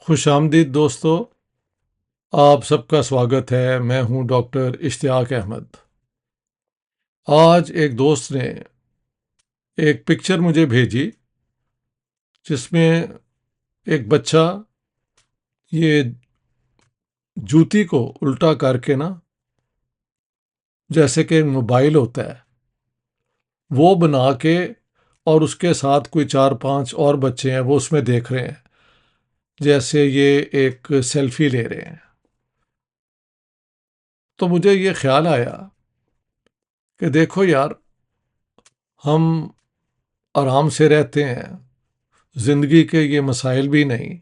خوش آمدید دوستو، آپ سب کا سواگت ہے۔ میں ہوں ڈاکٹر اشتیاق احمد۔ آج ایک دوست نے ایک پکچر مجھے بھیجی جس میں ایک بچہ یہ جوتی کو الٹا کر کے جیسے کہ موبائل ہوتا ہے وہ بنا کے، اور اس کے ساتھ کوئی 4-5 اور بچے ہیں وہ اس میں دیکھ رہے ہیں جیسے یہ ایک سیلفی لے رہے ہیں۔ تو مجھے یہ خیال آیا کہ دیکھو یار، ہم آرام سے رہتے ہیں، زندگی کے یہ مسائل بھی نہیں،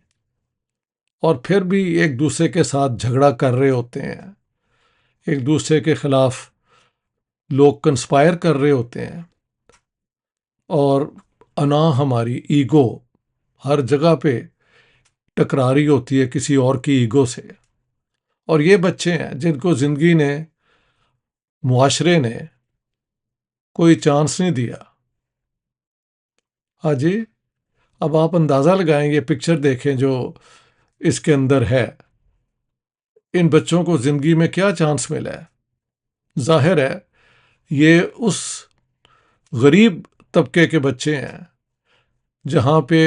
اور پھر بھی ایک دوسرے کے ساتھ جھگڑا کر رہے ہوتے ہیں، ایک دوسرے کے خلاف لوگ کنسپائر کر رہے ہوتے ہیں، اور انا ہماری ایگو ہر جگہ پہ ٹکرا رہی ہوتی ہے کسی اور کی ایگو سے۔ اور یہ بچے ہیں جن کو زندگی نے، معاشرے نے کوئی چانس نہیں دیا۔ ہاں جی، اب آپ اندازہ لگائیں، یہ پکچر دیکھیں جو اس کے اندر ہے، ان بچوں کو زندگی میں کیا چانس ملا ہے؟ ظاہر ہے یہ اس غریب طبقے کے بچے ہیں جہاں پہ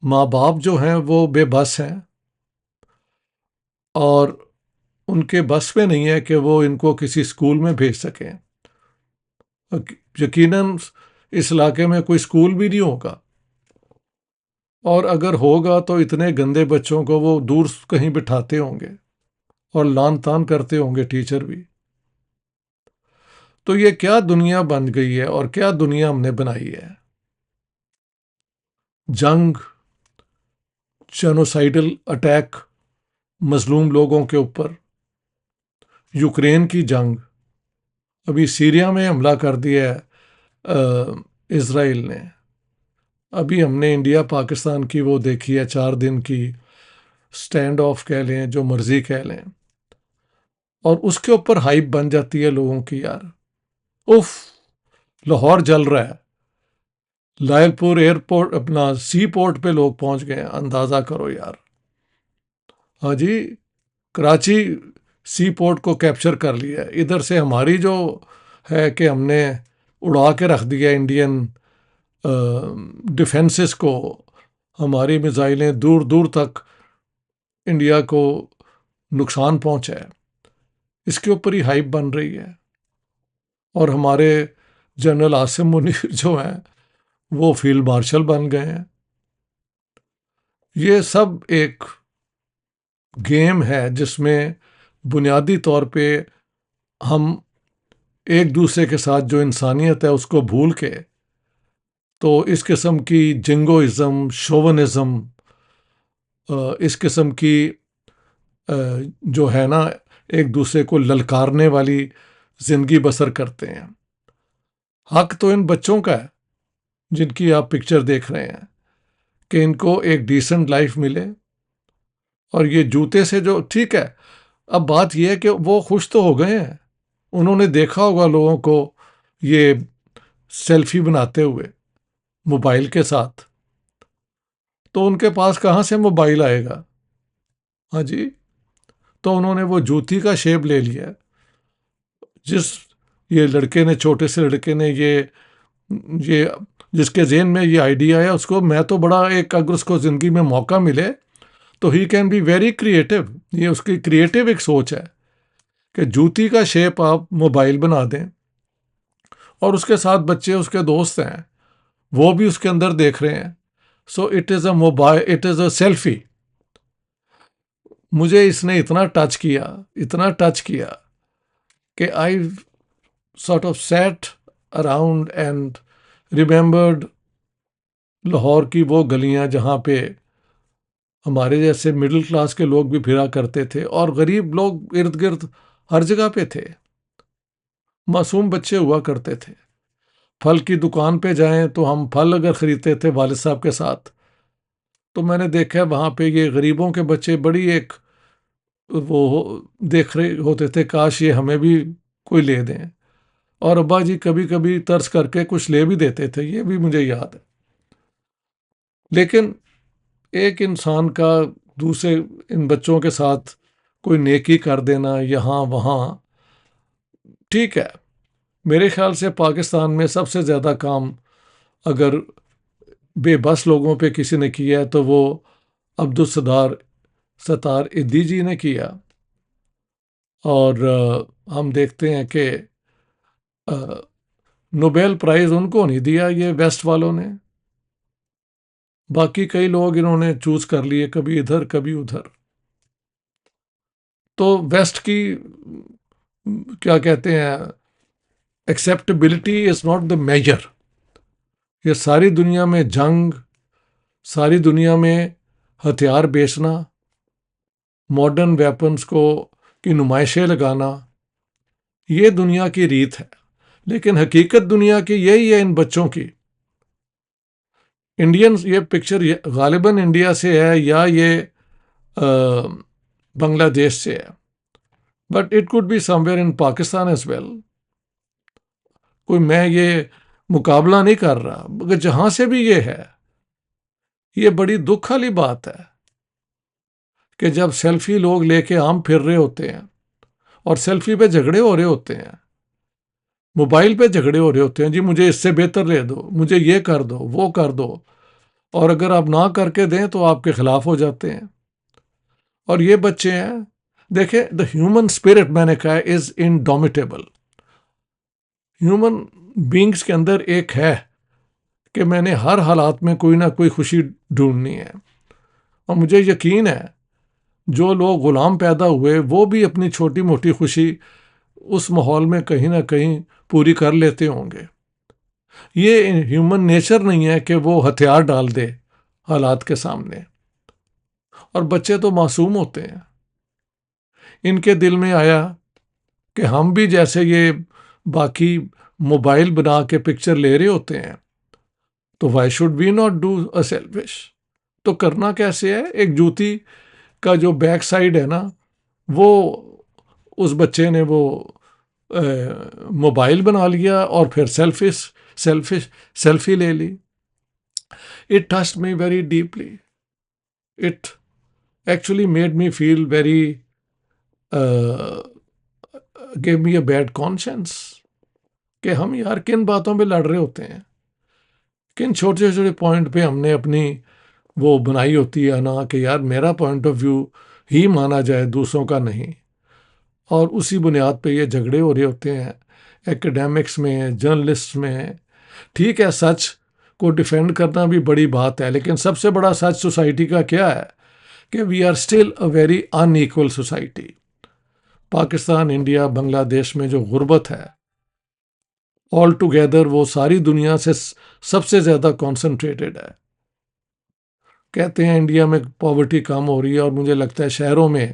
ماں باپ جو ہیں وہ بے بس ہیں، اور ان کے بس میں نہیں ہے کہ وہ ان کو کسی اسکول میں بھیج سکیں۔ یقیناً اس علاقے میں کوئی اسکول بھی نہیں ہوگا، اور اگر ہوگا تو اتنے گندے بچوں کو وہ دور کہیں بٹھاتے ہوں گے اور لان تان کرتے ہوں گے ٹیچر بھی۔ تو یہ کیا دنیا بن گئی ہے اور کیا دنیا ہم نے بنائی ہے؟ جنگ، جینوسائیڈل اٹیک مظلوم لوگوں کے اوپر، یوکرین کی جنگ، ابھی سیریا میں حملہ کر دیا ہے اسرائیل نے، ابھی ہم نے انڈیا پاکستان کی وہ دیکھی ہے 4 دن کی سٹینڈ آف کہہ لیں، جو مرضی کہہ لیں، اور اس کے اوپر ہائپ بن جاتی ہے لوگوں کی۔ یار اف، لاہور جل رہا ہے، لائل پور ایئرپورٹ، اپنا سی پورٹ پہ لوگ پہنچ گئے ہیں، اندازہ کرو یار۔ ہاں جی، کراچی سی پورٹ کو کیپچر کر لیا ہے۔ ادھر سے ہماری جو ہے کہ ہم نے اڑا کے رکھ دیا انڈین ڈیفنسز کو، ہماری میزائلیں دور دور تک انڈیا کو نقصان پہنچا ہے، اس کے اوپر ہی ہائپ بن رہی ہے۔ اور ہمارے جنرل عاصم منیر جو ہیں وہ فیلڈ مارشل بن گئے ہیں۔ یہ سب ایک گیم ہے جس میں بنیادی طور پہ ہم ایک دوسرے کے ساتھ جو انسانیت ہے اس کو بھول کے، تو اس قسم کی جنگوازم، شوونزم، اس قسم کی جو ہے ایک دوسرے کو للکارنے والی زندگی بسر کرتے ہیں۔ حق تو ان بچوں کا ہے جن کی آپ پکچر دیکھ رہے ہیں کہ ان کو ایک ڈیسنٹ لائف ملے، اور یہ جوتے سے جو ٹھیک ہے۔ اب بات یہ ہے کہ وہ خوش تو ہو گئے ہیں، انہوں نے دیکھا ہوگا لوگوں کو یہ سیلفی بناتے ہوئے موبائل کے ساتھ، تو ان کے پاس کہاں سے موبائل آئے گا؟ ہاں جی، تو انہوں نے وہ جوتی کا شیپ لے لیا۔ یہ لڑکے نے، چھوٹے سے لڑکے نے، یہ جس کے ذہن میں یہ آئیڈیا ہے، اس کو میں تو بڑا اگر اس کو زندگی میں موقع ملے تو ہی کین بی ویری کریٹو۔ یہ اس کی کریٹو ایک سوچ ہے کہ جوتی کا شیپ آپ موبائل بنا دیں، اور اس کے ساتھ بچے، اس کے دوست ہیں، وہ بھی اس کے اندر دیکھ رہے ہیں۔ So it is a mobile, it is a selfie. مجھے اس نے اتنا ٹچ کیا کہ آئی sort of sat around and remembered Lahore کی وہ گلیاں جہاں پہ ہمارے جیسے مڈل کلاس کے لوگ بھی پھرا کرتے تھے، اور غریب لوگ ارد گرد ہر جگہ پہ تھے، معصوم بچے ہوا کرتے تھے۔ پھل کی دکان پہ جائیں تو ہم پھل اگر خریدتے تھے والد صاحب کے ساتھ، تو میں نے دیکھا وہاں پہ یہ غریبوں کے بچے بڑی ایک وہ دیکھ رہے ہوتے تھے، کاش یہ ہمیں بھی کوئی لے دیں، اور ابا جی کبھی کبھی ترس کر کے کچھ لے بھی دیتے تھے، یہ بھی مجھے یاد ہے۔ لیکن ایک انسان کا دوسرے ان بچوں کے ساتھ کوئی نیکی کر دینا یہاں وہاں، ٹھیک ہے. میرے خیال سے پاکستان میں سب سے زیادہ کام اگر بے بس لوگوں پہ کسی نے کیا ہے تو وہ ستار ایدھی جی نے کیا. اور ہم دیکھتے ہیں کہ نوبیل پرائز ان کو نہیں دیا یہ ویسٹ والوں نے، باقی کئی لوگ انہوں نے چوز کر لیے، کبھی ادھر کبھی ادھر. تو ویسٹ کی کیا کہتے ہیں acceptability is not the major. یہ ساری دنیا میں جنگ، ساری دنیا میں ہتھیار بیچنا، ماڈرن ویپنز کی نمائشیں لگانا، یہ دنیا کی ریت ہے. لیکن حقیقت دنیا کی یہی ہے ان بچوں کی. انڈینز یہ پکچر غالباً انڈیا سے ہے یا یہ بنگلہ دیش سے ہے، but it could be somewhere in Pakistan as well. کوئی میں یہ مقابلہ نہیں کر رہا، مگر جہاں سے بھی یہ ہے، یہ بڑی دکھ والی بات ہے کہ جب سیلفی لوگ لے کے عام پھر رہے ہوتے ہیں اور سیلفی پہ جھگڑے ہو رہے ہوتے ہیں، موبائل پہ جھگڑے ہو رہے ہوتے ہیں، جی مجھے اس سے بہتر لے دو، مجھے یہ کر دو وہ کر دو، اور اگر آپ نہ کر کے دیں تو آپ کے خلاف ہو جاتے ہیں. اور یہ بچے ہیں، دیکھیں دا ہیومن اسپرٹ میں نے کہا از انڈومیٹیبل. ہیومن بینگس کے اندر ایک ہے کہ میں نے ہر حالات میں کوئی نہ کوئی خوشی ڈھونڈنی ہے. اور مجھے یقین ہے جو لوگ غلام پیدا ہوئے وہ بھی اپنی چھوٹی موٹی خوشی اس ماحول میں کہیں نہ کہیں پوری کر لیتے ہوں گے. یہ ہیومن نیچر نہیں ہے کہ وہ ہتھیار ڈال دے حالات کے سامنے. اور بچے تو معصوم ہوتے ہیں. ان کے دل میں آیا کہ ہم بھی جیسے یہ باقی موبائل بنا کے پکچر لے رہے ہوتے ہیں تو why should we not do a selfish. تو کرنا کیسے ہے؟ ایک جوتی کا جو بیک سائڈ ہے نا، وہ اس بچے نے وہ موبائل بنا لیا اور پھر سیلفی لے لی. It touched me very deeply. It actually made me feel very gave me a bad conscience کہ ہم یار کن باتوں پہ لڑ رہے ہوتے ہیں، کن چھوٹے چھوٹے پوائنٹ پہ ہم نے اپنی وہ بنائی ہوتی ہے نا کہ یار میرا پوائنٹ آف ویو ہی مانا جائے، دوسروں کا نہیں. اور اسی بنیاد پہ یہ جھگڑے ہو رہے ہوتے ہیں ایکیڈیمکس میں، جرنلسٹ میں. ٹھیک ہے، سچ کو ڈیفینڈ کرنا بھی بڑی بات ہے، لیکن سب سے بڑا سچ سوسائٹی کا کیا ہے کہ we are still a very unequal society. Pakistan, India, Bangladesh میں جو غربت ہے آل ٹوگیدر وہ ساری دنیا سے سب سے زیادہ کانسنٹریٹڈ ہے. کہتے ہیں انڈیا میں پاورٹی کم ہو رہی ہے، اور مجھے لگتا ہے شہروں میں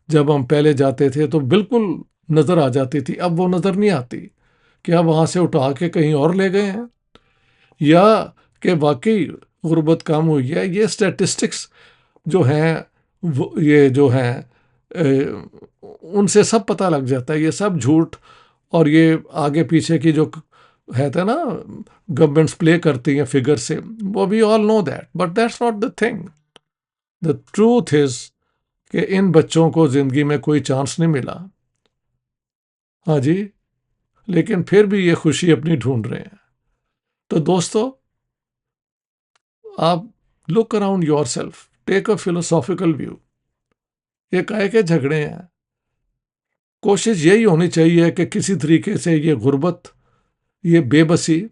جب ہم پہلے جاتے تھے تو بالکل نظر آ جاتی تھی، اب وہ نظر نہیں آتی. کیا وہاں سے اٹھا کے کہیں اور لے گئے ہیں، یا کہ واقعی غربت کم ہوئی ہے؟ یہ اسٹیٹسٹکس جو ہیں یہ جو ہیں ان سے سب پتہ لگ جاتا ہے، یہ سب جھوٹ. اور یہ آگے پیچھے کی جو ہے نا گورنمنٹس پلے کرتی ہیں فگر سے، وہ we all know that, but that's not the thing. The truth is کہ ان بچوں کو زندگی میں کوئی چانس نہیں ملا. ہاں جی، لیکن پھر بھی یہ خوشی اپنی ڈھونڈ رہے ہیں. تو دوستو، آپ look around yourself, take a philosophical view. یہ کہے کہ جھگڑے ہیں، کوشش یہی ہونی چاہیے کہ کسی طریقے سے یہ غربت، یہ بے بسی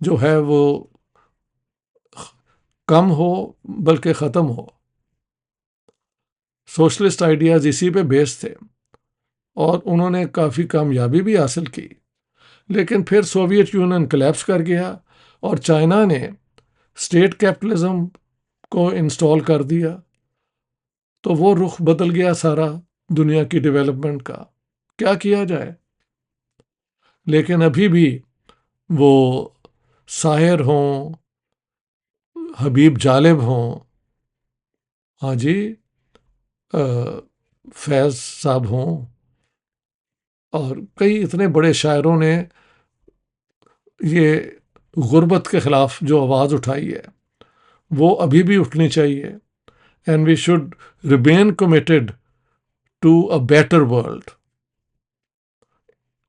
جو ہے وہ کم ہو، بلکہ ختم ہو. سوشلسٹ آئیڈیاز اسی پہ بیس تھے اور انہوں نے کافی کامیابی بھی حاصل کی. لیکن پھر سوویت یونین کلیپس کر گیا اور چائنا نے اسٹیٹ کیپٹلزم کو انسٹال کر دیا، تو وہ رخ بدل گیا سارا دنیا کی ڈیولپمنٹ کا. کیا کیا جائے؟ لیکن ابھی بھی وہ ساحر ہوں، حبیب جالب ہوں، ہاں جی، فیض صاحب ہوں، اور کئی اتنے بڑے شاعروں نے یہ غربت کے خلاف جو آواز اٹھائی ہے وہ ابھی بھی اٹھنی چاہیے. and we should remain committed to a better world.